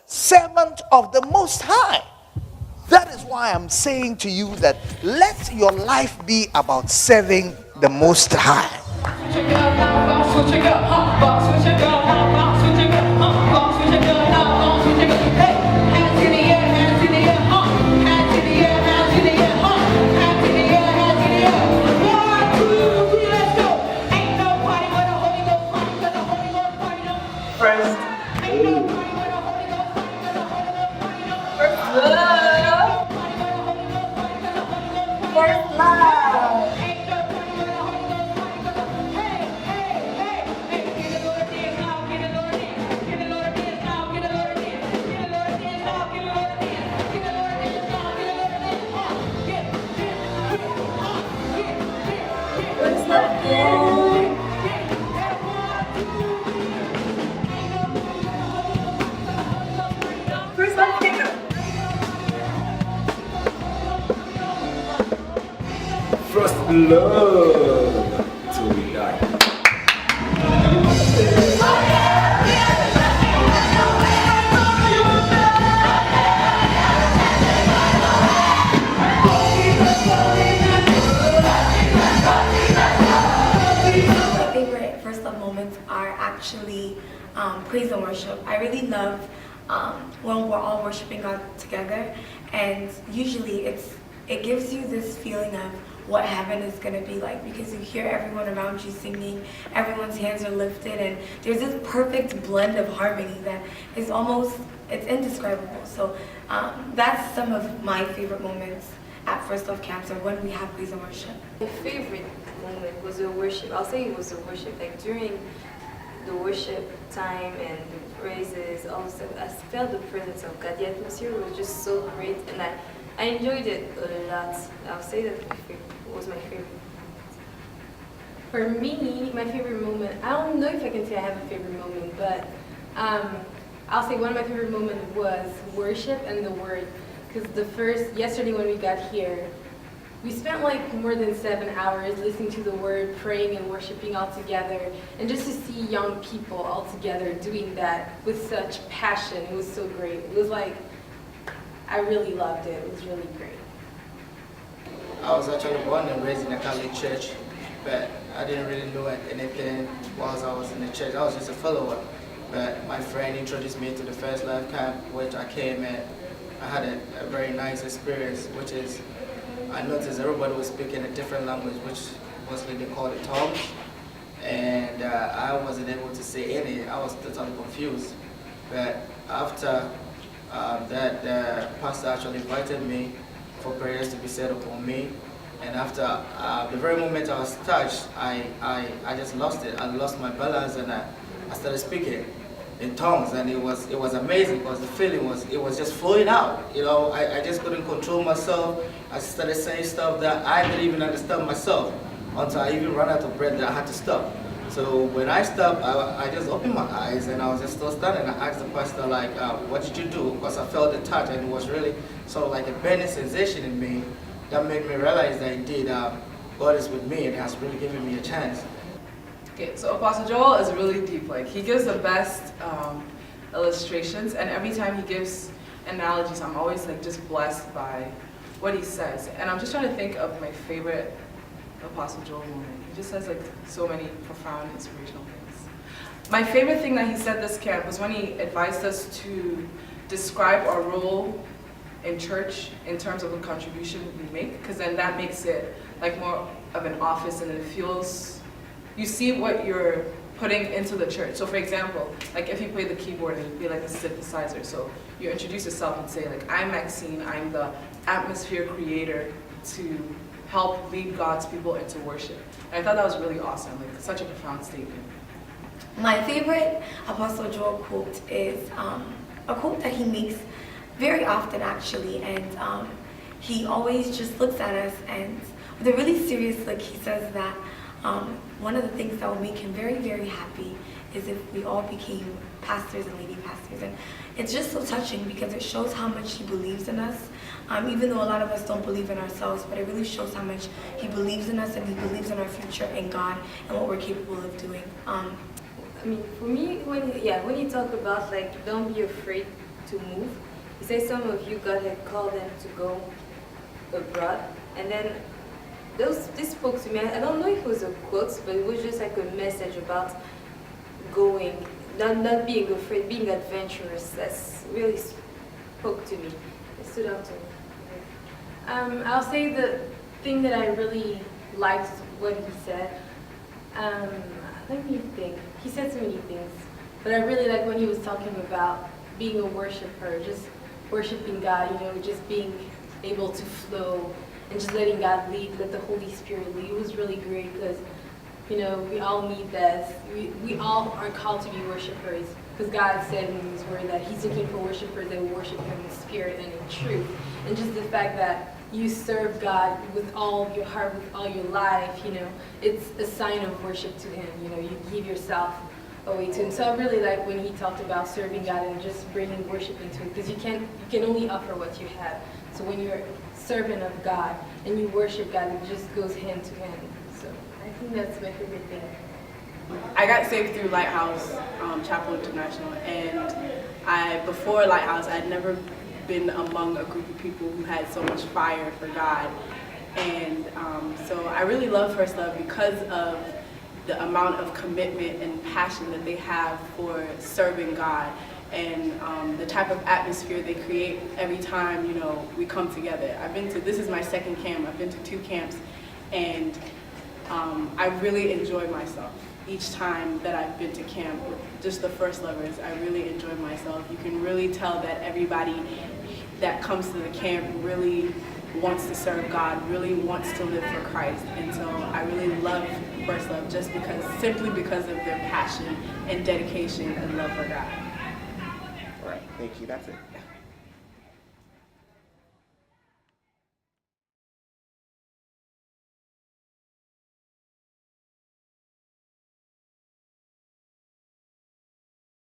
servant of the Most High. That is why I'm saying to you that let your life be about serving the Most High. First love till we die. My favorite first love moments are actually praise and worship. I really love when we're all worshiping God together, and usually it gives you this feeling of what heaven is going to be like, because you hear everyone around you singing, everyone's hands are lifted, and there's this perfect blend of harmony that is it's indescribable. So that's some of my favorite moments at First Love Camps, or when we have praise and worship. My favorite moment was the worship. I'll say it was the worship. Like during the worship time and the praises, all of a sudden, I felt the presence of God. The atmosphere was just so great, and I enjoyed it a lot. I'll say that was my favorite moment. For me, my favorite moment, I don't know if I can say I have a favorite moment, but I'll say one of my favorite moments was worship and the word. Because yesterday when we got here, we spent like more than 7 hours listening to the word, praying and worshiping all together. And just to see young people all together doing that with such passion, it was so great. It was like, I really loved it. It was really great. I was actually born and raised in a Catholic church, but I didn't really know anything whilst I was in the church. I was just a follower. But my friend introduced me to the First Life Camp, which I came and I had a very nice experience, which is I noticed everybody was speaking a different language, which mostly they call it tongues. And I wasn't able to say any. I was totally confused. But after that, the pastor actually invited me for prayers to be said upon me. And after the very moment I was touched, I just lost it. I lost my balance, and I started speaking in tongues, and it was amazing because the feeling was just flowing out. You know, I just couldn't control myself. I started saying stuff that I didn't even understand myself until I even ran out of breath that I had to stop. So when I stopped, I just opened my eyes and I was just still standing. I asked the pastor, like, what did you do? Because I felt the touch, and it was really sort of like a burning sensation in me that made me realize that indeed God is with me and has really given me a chance. Okay, so Apostle Joel is really deep. Like, he gives the best illustrations, and every time he gives analogies, I'm always like just blessed by what he says. And I'm just trying to think of my favorite Apostle Joel moment. He just says like so many profound inspirational things. My favorite thing that he said this camp was when he advised us to describe our role in church in terms of the contribution we make, because then that makes it like more of an office, and it feels, you see what you're putting into the church. So for example, like if you play the keyboard and you play like a synthesizer, so you introduce yourself and say like, I'm Maxine, I'm the atmosphere creator to help lead God's people into worship. And I thought that was really awesome, like such a profound statement. My favorite Apostle Joel quote is a quote that he makes very often actually, and he always just looks at us and with a really serious look, he says that one of the things that will make him very, very happy is if we all became pastors and lady pastors. And it's just so touching because it shows how much he believes in us, even though a lot of us don't believe in ourselves, but it really shows how much he believes in us, and he believes in our future in God and what we're capable of doing. I mean, for me, when you talk about like don't be afraid to move, you say some of you God had called them to go abroad, and then this spoke to me. I don't know if it was a quote, but it was just like a message about going, not being afraid, being adventurous. That's really spoke to me. It stood out to me. I'll say the thing that I really liked what he said. Let me think. He said so many things, but I really like when he was talking about being a worshiper, just worshiping God, you know, just being able to flow and just letting God lead, let the Holy Spirit lead. It was really great because, you know, we all need that. We all are called to be worshipers because God said in His Word that He's looking for worshipers that will worship Him in spirit and in truth. And just the fact that you serve God with all your heart, with all your life, you know, it's a sign of worship to Him. You know, you give yourself away to Him. So I really like when he talked about serving God and just bringing worship into it, because you can only offer what you have. So when you're a servant of God and you worship God, it just goes hand to hand. So I think that's my favorite thing. I got saved through Lighthouse Chapel International, and before Lighthouse, I'd never been among a group of people who had so much fire for God. And so I really love First Love because of the amount of commitment and passion that they have for serving God, and the type of atmosphere they create every time, you know, we come together. This is my second camp. I've been to 2 camps, and I really enjoy myself. Each time that I've been to camp with just the First Lovers, I really enjoy myself. You can really tell that everybody that comes to the camp really wants to serve God, really wants to live for Christ. And so I really love First Love simply because of their passion and dedication and love for God. All right, thank you. That's it.